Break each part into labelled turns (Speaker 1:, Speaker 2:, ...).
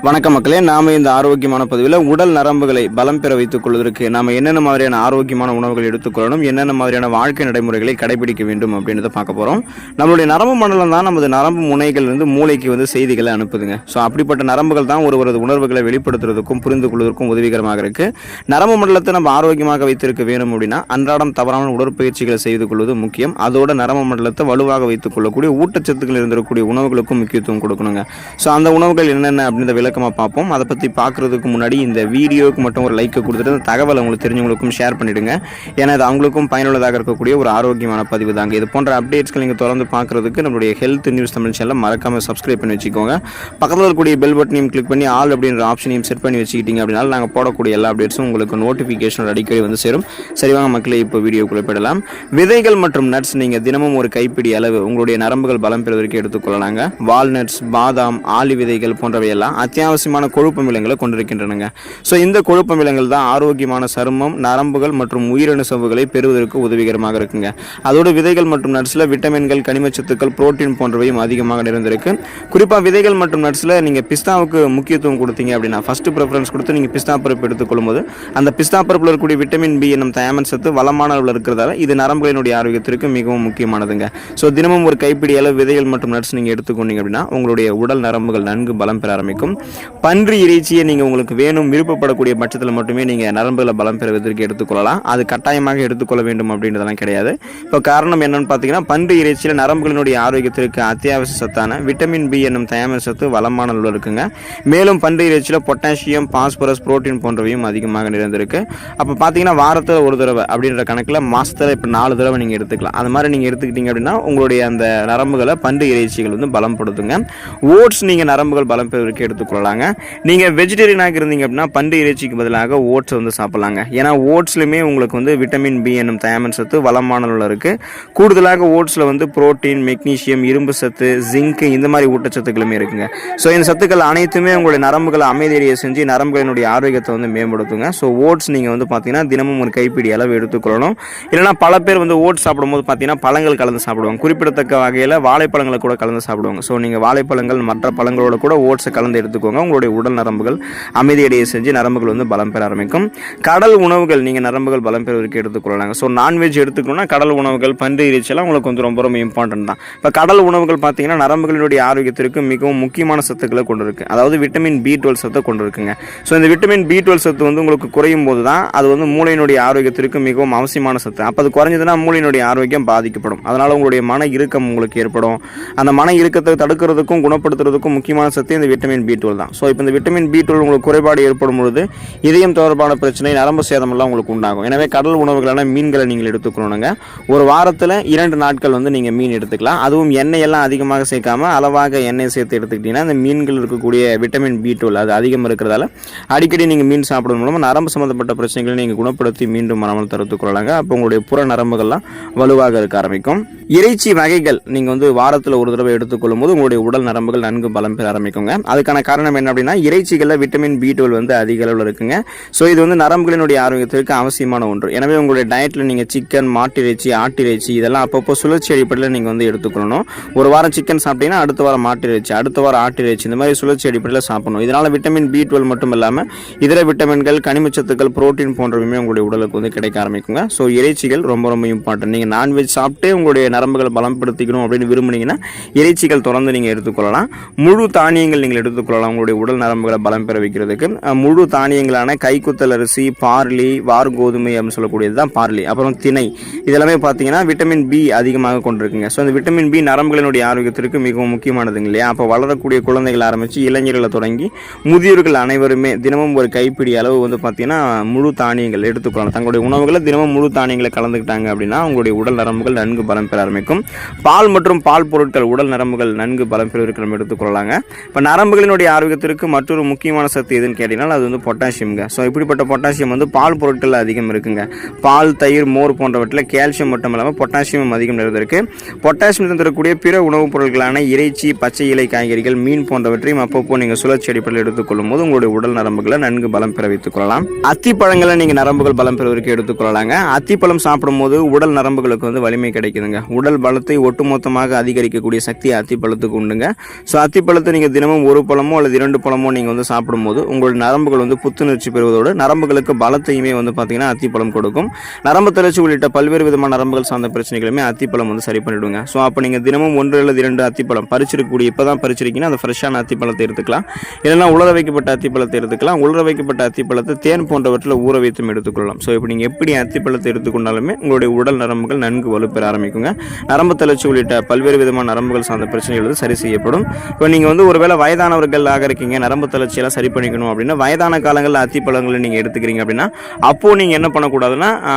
Speaker 1: வணக்கம் மக்களே, நாம இந்த ஆரோக்கியமான பதிவில் உடல் நரம்புகளை பலம் பெற வைத்துக் கொள்வதற்கு நாம என்னென்ன மாதிரியான ஆரோக்கியமான உணவுகள் எடுத்துக்கொள்ளணும், என்னென்ன மாதிரியான வாழ்க்கை நடைமுறைகளை கடைபிடிக்க வேண்டும் அப்படின்றத பார்க்க போறோம். நம்மளுடைய நரம்பு மண்டலம் தான் நமது நரம்பு முனைகள் இருந்து மூளைக்கு செய்திகளை அனுப்புதுங்க. ஸோ அப்படிப்பட்ட நரம்புகள் தான் ஒருவரது உணர்வுகளை வெளிப்படுத்துறதுக்கும் புரிந்து கொள்வதற்கும் உதவிகரமாக இருக்கு. நரம்பு மண்டலத்தை நம்ம ஆரோக்கியமாக வைத்திருக்க வேணும் அப்படின்னா அன்றாடம் தவறான உடற்பயிற்சிகளை செய்து கொள்வது முக்கியம். அதோட நரம்பு மண்டலத்தை வலுவாக வைத்துக் கொள்ளக்கூடிய ஊட்டச்சத்துக்கள் இருந்திருக்கக்கூடிய உணவுகளுக்கும் முக்கியத்துவம் கொடுக்கணுங்க. ஸோ அந்த உணவுகள் என்னென்ன அப்படின்ற பார்ப்போம். அதை பற்றி பார்க்கறதுக்கு முன்னாடி இந்த வீடியோக்கு மட்டும் ஒரு லைக் கொடுத்துட்டு தகவல் உங்களுக்கு தெரிஞ்சவங்களுக்கும் ஷேர் பண்ணிடுங்க. ஏன்னா இது அவங்களுக்கும் பயனுள்ளதாக இருக்கக்கூடிய ஒரு ஆரோக்கியமான பதிவு தாங்க. இது போன்ற அப்டேட்ஸ்கள் நீங்கள் தொடர்ந்து பார்க்கறதுக்கு நம்மளுடைய ஹெல்த் நியூஸ் தமிழ் சேனலை மறக்காம சப்ஸ்கிரைப் பண்ணி வச்சுக்கோங்க. பக்கத்தில் இருக்கக்கூடிய பெல் பட்டனையும் கிளிக் பண்ணி ஆல் அப்படின்ற ஆப்ஷனையும் செட் பண்ணி வச்சுக்கிட்டீங்க அப்படின்னா நாங்கள் போடக்கூடிய எல்லா அப்டேட்ஸும் உங்களுக்கு நோட்டிஃபிகேஷன் அடிக்கடி சேரும். சரிவாங்க மக்களே, இப்போ வீடியோக்குள்ளே போயிடலாம். விதைகள் மற்றும் நட்ஸ் நீங்கள் தினமும் ஒரு கைப்பிடி அளவு உங்களுடைய நரம்புகள் பலம் பெறுவதற்கு எடுத்துக்கொள்ளலாங்க. வால்நட்ஸ், பாதாம், ஆளி விதைகள் போன்றவையெல்லாம் அத்தியாவசியமான கொழுப்பு அமிலங்களை கொண்டிருக்கின்றன. ஸோ இந்த கொழுப்பு அமிலங்கள் தான் ஆரோக்கியமான சருமம், நரம்புகள் மற்றும் உயிரணு சவ்வுகளை பெறுவதற்கு உதவிகரமாக இருக்குங்க. அதோடு விதைகள் மற்றும் நட்ஸில் விட்டமின்கள், கனிமச்சத்துக்கள், புரோட்டீன் போன்றவையும் அதிகமாக நிறைந்திருக்கு. குறிப்பாக விதைகள் மற்றும் நட்ஸில் நீங்கள் பிஸ்தாவுக்கு முக்கியத்துவம் கொடுத்தீங்க அப்படின்னா ஃபர்ஸ்ட் ப்ரிஃபரன்ஸ் கொடுத்து நீங்கள் பிஸ்தா பருப்பு எடுத்துக்கொள்ளும் போது அந்த பிஸ்தா பருப்பில் இருக்கக்கூடிய விட்டமின் பி என்னும் தயாமன் சத்து வளமான அளவில் இருக்கிறதால இது நரம்புகளினுடைய ஆரோக்கியத்திற்கு மிகவும் முக்கியமானதுங்க. ஸோ தினமும் ஒரு கைப்பிடி அளவு விதைகள் மற்றும் நட்ஸ் நீங்கள் எடுத்துக்கொண்டீங்க அப்படின்னா உங்களுடைய உடல் நரம்புகள் நன்கு பலம் பெற ஆரம்பிக்கும். பன்றி இறைச்சியை நீங்கள் உங்களுக்கு வேணும் விருப்பப்படக்கூடிய பட்சத்தில் மட்டுமே நீங்கள் நரம்புகளை பலம் பெறுவதற்கு எடுத்துக்கொள்ளலாம். அது கட்டாயமாக எடுத்துக்கொள்ள வேண்டும் அப்படின்றதெல்லாம் கிடையாது. இப்போ காரணம் என்னன்னு பார்த்தீங்கன்னா பன்றி இறைச்சியில் நரம்புகளினுடைய ஆரோக்கியத்திற்கு அத்தியாவசிய சத்தான விட்டமின் பி என்னும் தயாமன் சத்து வளமான அளவில் இருக்குங்க. மேலும் பன்றி இறைச்சியில் பொட்டாசியம், பாஸ்பரஸ், புரோட்டீன் போன்றவையும் அதிகமாக நிறைந்திருக்கு. அப்போ பார்த்தீங்கன்னா வாரத்தில் ஒரு தடவை அப்படின்ற கணக்கில் மாதத்தில் இப்போ 4 தடவை நீங்கள் எடுத்துக்கலாம். அது மாதிரி நீங்கள் எடுத்துக்கிட்டீங்க அப்படின்னா உங்களுடைய அந்த நரம்புகளை பன்றி இறைச்சிகள் பலப்படுத்துங்க. ஓட்ஸ் நீங்கள் நரம்புகள் பலம் பெறுவதற்கு எடுத்துக்கொள்ளலாங்க. நீங்கள் வெஜிடேரியனாக இருந்தீங்க அப்படின்னா பன்றி இறைச்சிக்கு பதிலாக ஓட்ஸ் சாப்பிடலாங்க. ஏன்னா ஓட்ஸ்லையுமே உங்களுக்கு விட்டமின் பி என்னும் தயாமன் சத்து வளமான அளவில் இருக்குது. கூடுதலாக ஓட்ஸில் புரோட்டீன், மெக்னீசியம், இரும்பு சத்து, ஜிங்க் இந்த மாதிரி ஊட்டச்சத்துக்களுமே இருக்குங்க. ஸோ இந்த சத்துக்கள் அனைத்துமே உங்களுடைய நரம்புகளை அமைதியடைய செஞ்சு நரம்புகளினுடைய ஆரோக்கியத்தை மேம்படுத்துங்க. ஸோ ஓட்ஸ் நீங்கள் பார்த்தீங்கன்னா தினமும் ஒரு கைப்பிடி அளவு எடுத்துக்கொள்ளணும். இல்லைனா பல பேர் ஓட்ஸ் சாப்பிடும்போது பார்த்தீங்கன்னா பழங்கள் கலந்து சாப்பிடுவாங்க. குறிப்பிடத்தக்க வகையில் வாழைப்பழங்களை கூட கலந்து சாப்பிடுவாங்க. ஸோ நீங்கள் வாழைப்பழங்கள் மற்ற பழங்களோட கூட ஓட்ஸை கலந்து எடுத்துக்கோங்க. உங்களுடைய உடல் நரம்புகள் அமைதியடைய செஞ்சு நரம்புகள் பலம் பெற ஆரம்பிக்கும். கடல் உணவுகள் நீங்கள் நரம்புகள் பலம் பெறுவதற்கு எடுத்துக்கொள்ளலாங்க. ஸோ நான்வெஜ் எடுத்துக்கணும்னா கடல் உணவுகள், பன்றி இறைச்சியெல்லாம் உங்களுக்கு ரொம்ப ரொம்ப இம்பார்ட்டன்ட் தான். இப்போ கடல் உணவுகள் பார்த்தீங்கன்னா நரம்புகளினுடைய ஆரோக்கியத்திற்கு மிகவும் முக்கியமான சத்துக்களை கொண்டு இருக்கு. அதாவது விட்டமின் B12 சத்தை கொண்டு இருக்குங்க. ஸோ இந்த விட்டமின் B12 சத்து உங்களுக்கு குறையும் போது தான் அது மூளையினுடைய ஆரோக்கியத்திற்கு மிகவும் அவசியமான சத்து. அப்போ அது குறைஞ்சதுன்னா மூளையினுடைய ஆரோக்கியம் பாதிக்கப்படும். அதனால் உங்களுடைய மன இறுக்கம் உங்களுக்கு ஏற்படும். அந்த மன இறுக்கத்தை தடுக்கிறதுக்கும் குணப்படுத்துறதுக்கும் முக்கியமான சத்து இந்த விட்டமின் B12 தான். ஸோ இப்போ இந்த விட்டமின் B12 உங்களுக்கு குறைபாடு ஏற்படும் பொழுது இதயம் தொடர்பான பிரச்சனை, நரம்பு சேதம் எல்லாம் உங்களுக்கு உண்டாகும். எனவே கடல் உணவுகளான மீன்களை நீங்கள் எடுத்துக்கணுங்க. ஒரு வாரத்தில் 2 நாட்கள் நீங்கள் மீன் எடுத்துக்கலாம். அதுவும் எண்ணெய் எல்லாம் அதிகமாக சேர்க்காம அளவாக எண்ணெய் சேர்த்து எடுத்துக்கிட்டீங்கன்னா அந்த மீன்கள் இருக்கக்கூடிய விட்டமின் B12 அது அதிகம் இருக்கிறதால அடிக்கடி நீங்கள் மீன் சாப்பிடுவது மூலமாக நரம்பு சம்பந்தப்பட்ட பிரச்சனைகளை நீங்கள் குணப்படுத்தி மீண்டும் மரமல் தடுத்துக்கொள்ளலாங்க. அப்போ உங்களுடைய புற நரம்புகள்லாம் வலுவாக இருக்க ஆரம்பிக்கும். இறைச்சி வகைகள் நீங்கள் வாரத்தில் ஒரு தடவை எடுத்துக்கொள்ளும் போது உங்களுடைய உடல் நரம்புகள் நன்கு பலம் பெற ஆரம்பிக்குங்க. அதுக்கான காரணம் என்ன அப்படின்னா இறைச்சிகளில் விட்டமின் B12 அதிக அளவில் இருக்குங்க. ஸோ இது நரம்புகளினுடைய ஆரோக்கியத்திற்கு அவசியமான ஒன்று. எனவே உங்களுடைய டயட்டில் நீங்கள் சிக்கன், மாட்டிறைச்சி, ஆட்டிறைச்சி இதெல்லாம் அப்பப்போ சுழற்சி அடிப்படையில் நீங்கள் எடுத்துக்கொள்ளணும். ஒரு வாரம் சிக்கன் சாப்பிட்டீங்கன்னா அடுத்த வாரம் மாட்டிறைச்சி, அடுத்த வாரம் ஆட்டிறைச்சி, இந்த மாதிரி சுழற்சி அடிப்படையில் சாப்பிடணும். இதனால் விட்டமின் B12 மட்டும் இல்லாமல் இதர விட்டமின்கள், கனிமச்சத்துக்கள், புரோட்டீன் போன்றவையுமே உங்களுடைய உடலுக்கு கிடைக்க ஆரம்பிக்குங்க. ஸோ இறைச்சிகள் ரொம்ப ரொம்ப இம்பார்ட்டன்ட். நீங்கள் நான்வெஜ் சாப்பிட்டே உங்களுடைய நரம்புகளை பலப்படுத்திக்கணும் அப்படின்னு விரும்புனீங்கன்னா இறைச்சிகள் தொடர்ந்து நீங்கள் எடுத்துக்கொள்ளலாம். முழு தானியங்கள் நீங்கள் எடுத்துக்கொள்ளலாம். உங்களுடைய உடல் நரம்புகளை பலம் பெற வைக்கிறதுக்கு முழு தானியங்களான கைக்குத்தல் அரிசி, பார்லி, வார்கோதுமை அப்படின்னு சொல்லக்கூடியது தான் பார்லி, அப்புறம் திணை, இதெல்லாமே பார்த்தீங்கன்னா விட்டமின் பி அதிகமாக கொண்டிருக்குங்க. ஸோ அந்த விட்டமின் பி நரம்புகளினுடைய ஆரோக்கியத்திற்கு மிகவும் முக்கியமானதுங்க இல்லையா? அப்போ வளரக்கூடிய குழந்தைகள் ஆரம்பித்து இளைஞர்களை தொடங்கி முதியோர்கள் அனைவருமே தினமும் ஒரு கைப்பிடி அளவு பார்த்தீங்கன்னா முழு தானியங்கள் எடுத்துக்கொள்ளலாம். தங்களுடைய உணவுகளை தினமும் முழு தானியங்களை கலந்துக்கிட்டாங்க அப்படின்னா உங்களுடைய உடல் நரம்புகள் நன்கு பலம் பெற ஆரம்பிக்கும். பால் மற்றும் பால் பொருட்கள் உடல் நரம்புகள் நன்கு பலம் பெறுவதற்கு நம்ம எடுத்துக்கொள்ளலாங்க. இப்போ நரம்புகளினுடைய ஆரோக்கியத்திற்கு மற்றொரு முக்கியமான சத்து எதுன்னு கேட்டீங்கன்னா அது பொட்டாசியம்ங்க. ஸோ இப்படிப்பட்ட பொட்டாசியம் பால் பொருட்கள் அதிகம் இருக்குங்க. பால், தயிர், மோர் போன்றவற்றில் கால்சியம் மட்டும் இல்லாமல் பொட்டாசியம் அதிகம் நிறைந்திருக்கு. பொட்டாசியம் தரக்கூடிய பிற உணவுப் பொருட்களான இறைச்சி, பச்சை இலை காய்கறிகள், மீன் போன்றவற்றையும் அப்பப்போ நீங்கள் சுழற்சி அடிப்படையில் எடுத்துக்கொள்ளும் போது உங்களுடைய உடல் நரம்புகளை நன்கு பலம் பெற வைத்துக் கொள்ளலாம். அத்திப்பழங்களை நீங்கள் நரம்புகள் பலம் பெறுவதற்கு எடுத்துக்கொள்ளலாங்க. அத்திப்பழம் சாப்பிடும் போது உடல் நரம்புகளுக்கு வலிமை கிடைக்குதுங்க. உடல் பலத்தை ஒட்டுமொத்தமாக அதிகரிக்கக்கூடிய சக்தி அத்திப்பழத்துக்கு உண்டுங்க. ஸோ அத்திப்பழத்தை நீங்கள் தினமும் ஒரு பழமோ அல்லது 2 பழமோ நீங்கள் வந்து சாப்பிடும்போது உங்களுடைய நரம்புகள் வந்து புத்துணர்ச்சி பெறுவதோடு நரம்புகளுக்கு பலத்தையுமே வந்து பார்த்தீங்கன்னா அத்திப்பழம் கொடுக்கும். நரம்பு தளர்ச்சி உள்ளிட்ட பல்வேறு விதமான நரம்புகள் சார்ந்த பிரச்சனைகளுமே அத்திப்பழம் வந்து சரி பண்ணிவிடுங்க. ஸோ அப்போ நீங்கள் தினமும் 1 அல்லது 2 அத்திப்பழம் பறிச்சிருக்கக்கூடிய இப்போ தான் பறிச்சிருக்கீங்கன்னா அந்த ஃப்ரெஷ்ஷான அத்திப்பழத்தை எடுத்துக்கலாம். இல்லைன்னா உலர வைக்கப்பட்ட அத்திப்பழத்தை எடுத்துக்கலாம். உலர வைக்கப்பட்ட அத்திப்பழத்தை தேன் போன்றவற்றில் ஊற வைத்தும் எடுத்துக்கொள்ளலாம். ஸோ இப்போ நீங்கள் எப்படி அத்திப்பழத்தை எடுத்துக்கொண்டாலுமே உங்களுடைய உடல் நரம்புகள் நன்கு வலுப்பெற ஆரம்பிக்குங்க. நரம்பு தளர்ச்சி உள்ளிட்ட பல்வேறு விதமான நரம்புகள் சார்ந்த பிரச்சனைகள் வந்து சரி செய்யப்படும். இப்போ நீங்கள் வந்து ஒருவேளை வயதானவர்களாக இருக்கீங்க, நரம்பு தளர்ச்சியெல்லாம் சரி பண்ணிக்கணும் அப்படின்னா வயதான காலங்களில் அத்திப்பழங்களை நீங்கள் எடுத்துக்கிறீங்க அப்படின்னா அப்போது நீங்கள் என்ன பண்ணக்கூடாதுன்னா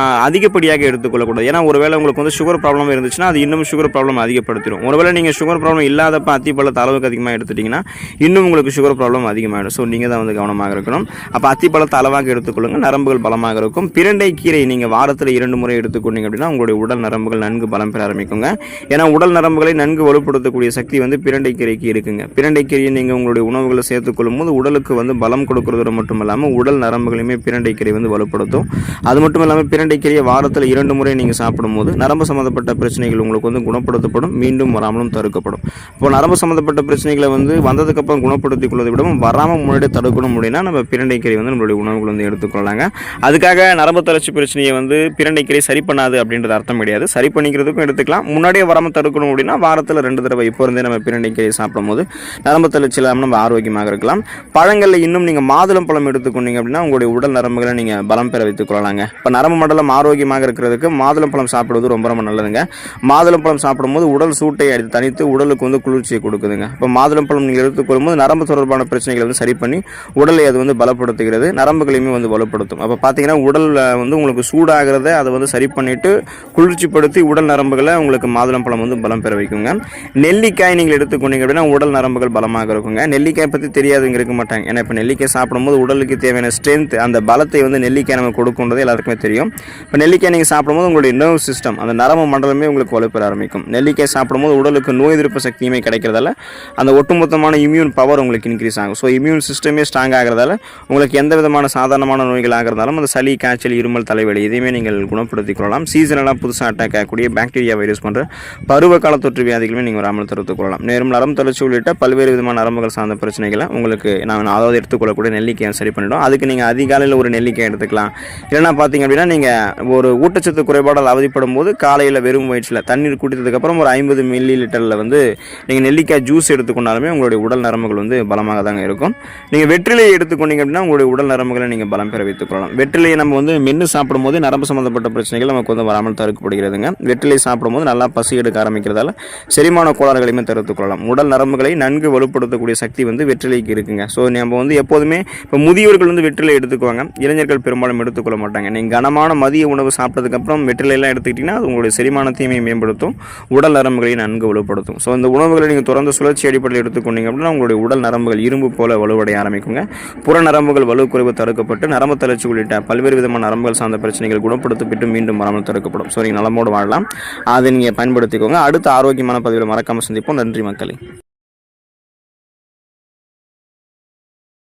Speaker 1: அதிகப்படியாக எடுத்துக்கொள்ளக்கூடாது. ஏன்னா ஒருவேளை உங்களுக்கு வந்து சுகர் ப்ராப்ளம் இருந்துச்சுன்னா அது இன்னும் சுகர் ப்ராப்ளம் அதிகப்படுத்திடும். ஒருவேளை நீங்கள் சுகர் ப்ராப்ளம் இல்லாதப்ப அத்திப்பழத்தை அளவுக்கு அதிகமாக எடுத்துட்டிங்கன்னா இன்னும் உங்களுக்கு சுகர் ப்ராப்ளம் அதிகமாகிடும். ஸோ நீங்கள் தான் வந்து கவனமாக இருக்கணும். அப்போ அத்திப்பழத்தை அளவாக எடுத்துக்கொள்ளுங்கள், நரம்புகள் பலமாக இருக்கும். பிரண்டை கீரை நீங்கள் வாரத்தில் 2 முறை எடுத்துக்கொண்டீங்க அப்படின்னா உங்களுடைய உடல் நரம்புகள் நன்கு பலம் பெற ஆரம்பிக்குங்க. ஏன்னா உடல் நரம்புகளை நன்கு வலுப்படுத்தக்கூடிய சக்தி வந்து பிரண்டை கீரைக்கு இருக்குங்க. பிரண்டை கீரையை நீங்கள் உங்களுடைய உணவுகளை சேர்த்துக்கொள்ளும் போது உடலுக்கு வந்து பலம் கொடுக்கறது மட்டும் இல்லாமல் உடல் நரம்புகளையுமே பிரண்டை கீரை வந்து வலுப்படுத்தும். அது மட்டும் இல்லாமல் பிரண்டை கீரையை வாரத்தில் 2 முறை நீங்கள் சாப்பிடும்போது நரம்பு சம்மந்தப்பட்ட பிரச்சனைகள் உங்களுக்கு வந்து குணப்படுத்தப்படும், மீண்டும் வராமலும் தடுக்கப்படும். இப்போ நரம்பு சம்மந்தப்பட்ட பிரச்சனைகளை வந்து வந்ததுக்கப்புறம் குணப்படுத்திக் கொள்வதை விடவும் வராமல் முன்னாடி தடுக்கணும் அப்படின்னா நம்ம பிரண்டை கீரை வந்து நம்மளுடைய உணவுகள் வந்து எடுத்துக்கொள்ளாங்க. அதுக்காக நரம்பு தளர்ச்சி பிரச்சனையை வந்து பிரண்டை கீரை சரி பண்ணாது அப்படின்றது அர்த்தம் கிடையாது. சரி பண்ணிக்கிறதுக்கும் எடுத்துக்கலாம். முன்னாடியே வராமல் தடுக்கணும் அப்படின்னா வாரத்தில் 2 தடவை இப்போ இருந்தே நம்ம பிரண்டை கீரை சாப்பிடும்போது நரம்பு தளர்ச்சி இல்லாமல் நம்ம ஆரோக்கியமாக இருக்கலாம். பழங்களில் இன்னும் நீங்கள் மாதுளம் பழம் எடுத்துக்கொண்டீங்க அப்படின்னா உங்களுடைய உடல் நரம்புகளை நீங்கள் பலம் பெற வைத்துக் கொள்ளலாங்க. இப்போ நரம்பு மண்டலம் ஆரோக்கியமாக இருக்கிறதுக்கு மாதுளம் பழம் சாப்பிடுவது ரொம்ப ரொம்ப நல்லதுங்க. மாதுளம் பழம் சாப்பிடும்போது உடல் சூட்டை தணித்து உடலுக்கு வந்து குளிர்ச்சியை கொடுக்குதுங்க. இப்போ மாதுளம் பழம் நீங்கள் எடுத்துக்கொள்ளும் போது நரம்பு தொடர்பான பிரச்சனைகளை வந்து சரி பண்ணி உடலை அது வந்து பலப்படுத்துகிறது, நரம்புகளையுமே வந்து பலப்படுத்தும். அப்போ பார்த்தீங்கன்னா உடலில் வந்து உங்களுக்கு சூடாகிறத அதை வந்து சரி பண்ணிவிட்டு குளிர்ச்சிப்படுத்தி உடல் நரம்புகளை உங்களுக்கு மாதுளம் பழம் வந்து பலம் பெற வைக்குங்க. நெல்லிக்காய் நீங்கள் எடுத்துக்கொண்டீங்க அப்படின்னா உடல் நரம்புகள் பலமாக இருக்குங்க. நெல்லிக்காய் பற்றி தெரியாதுங்க இருக்க மாட்டாங்க. ஏன்னா இப்போ நெல்லிக்காய் சாப்பிடும்போது உடலுக்கு தேவையான ஸ்ட்ரென்த் அந்த பலத்தை வந்து நெல்லிக்காய் நம்ம கொடுக்குன்றது எல்லாருக்குமே தெரியும். இப்போ நெல்லிக்காய் நீங்கள் சாப்பிடும்போது உங்களுடைய நர்வ் சிஸ்டம் அந்த நரம்பு மண்டலமே உங்களுக்கு வலுப்பெற ஆரம்பிக்கும். நெல்லிக்காய் சாப்பிடும்போது உடலுக்கு நோய் எதிர்ப்பு சக்தியுமே கிடைக்கிறதால அந்த ஒட்டுமொத்தமான இம்யூன் பவர் உங்களுக்கு இன்க்ரீஸ் ஆகும். ஸோ இம்யூன் சிஸ்டமே ஸ்ட்ராங் ஆகிறதால உங்களுக்கு எந்த விதமான சாதாரணமான நோய்கள் ஆகிறதாலும் அந்த சளி, காய்ச்சல், இருமல், தலைவலி இதையுமே நீங்கள் குணப்படுத்திக் கொள்ளலாம். சீசனெல்லாம் புதுசாக அட்டாக் ஆகக்கூடிய பாக்டீரியா, வைரஸ் போன்ற பருவ கால தொற்று வியாதிகளுமே நீங்கள் வராமல் தடுத்துக் கொள்ளலாம். நேரும் நரம்பு தளர்ச்சி உள்ளிட்ட பல்வேறு விதமான நரம்புகள் சார்ந்த பிரச்சனைகளை உங்களுக்கு நான் அதாவது எடுத்துக்கொள்ளக்கூடிய நெல்லிக்காய் சரி பண்ணிவிடும். அதுக்கு நீங்கள் அதிகாலையில் ஒரு நெல்லிக்காய் எடுத்துக்கலாம். இல்லைனா பார்த்தீங்க அப்படின்னா நீங்கள் ஒரு ஊட்டச்சத்து குறைபாடால் அவதிப்படும் போது காலையில் வெறும் வயிற்றில் தண்ணீர் குடித்ததுக்கப்புறம் ஒரு 50 மில்லி லிட்டரில் வந்து நீங்கள் நெல்லிக்காய் ஜூஸ் எடுத்துக்கொண்டாலுமே உங்களுடைய உடல் நரம்புகள் வந்து பலமாக தாங்க இருக்கும். நீங்கள் வெற்றிலையை எடுத்துக்கொண்டீங்க அப்படின்னா உங்களுடைய உடல் நரம்புகளை நீங்கள் பலம் பெற வைத்துக் கொள்ளலாம். வெற்றிலையை நம்ம வந்து மென்று சாப்பிடும்போது நரம்பு சம்மந்தப்பட்ட பிரச்சனைகள் நமக்கு வந்து வராமல் தடுக்கப்படுகிறதுங்க. வெற்றிலை சாப்பிடும்போது நல்லா பசி எடுக்க ஆரம்பிக்கிறதால செரிமான கோளாறுகளையுமே தடுத்துக் கொள்ளலாம். உடல் நரம்புகளை நன்கு வலுப்படுத்தக்கூடிய சக்தி வந்து வெற்றிலைக்கு இருக்குங்க. ஸோ நம்ம வந்து எப்போதுமே இப்போ முதியவர்கள் வந்து வெற்றிலை எடுத்துக்குவாங்க, இளைஞர்கள் பெரும்பாலும் எடுத்துக்கொள்ள மாட்டாங்க. நீங்கள் கனமான மதிய உணவு சாப்பிட்டதுக்கப்புறம் வெற்றிலையெல்லாம் எடுத்துக்கிட்டிங்கன்னா அது உங்களுடைய செரிமானத்தையுமே மேம்படுத்தும், உடல் நரம்புகளை நன்கு வலுப்படுத்தும். ஸோ இந்த உணவுகளை நீங்கள் தொடர்ந்து சுழற்சி அடிப்படையில் எடுத்துக்கொண்டீங்க அப்படின்னா உங்களுடைய உடல் நரம்புகள் இரும்பு போல வலுவடைய ஆரம்பிக்குங்க. புற நரம்புகள் வலுக்குறைவு தடுக்கப்பட்டு நரம்பு தளர்ச்சி உள்ளிட்ட பல்வேறு விதமான நரம்புகள் சார்ந்த பிரச்சனைகள் குணப்படுத்தப்பட்டு மீண்டும் வராமல் தடுக்கப்படும். ஸோ நீங்கள் நலமோடு வாழலாம். அதை நீங்கள் பயன்படுத்திக்கோங்க. அடுத்த ஆரோக்கியமான பதிவில் மறக்காமல் சந்திப்போம். நன்றி மக்களே.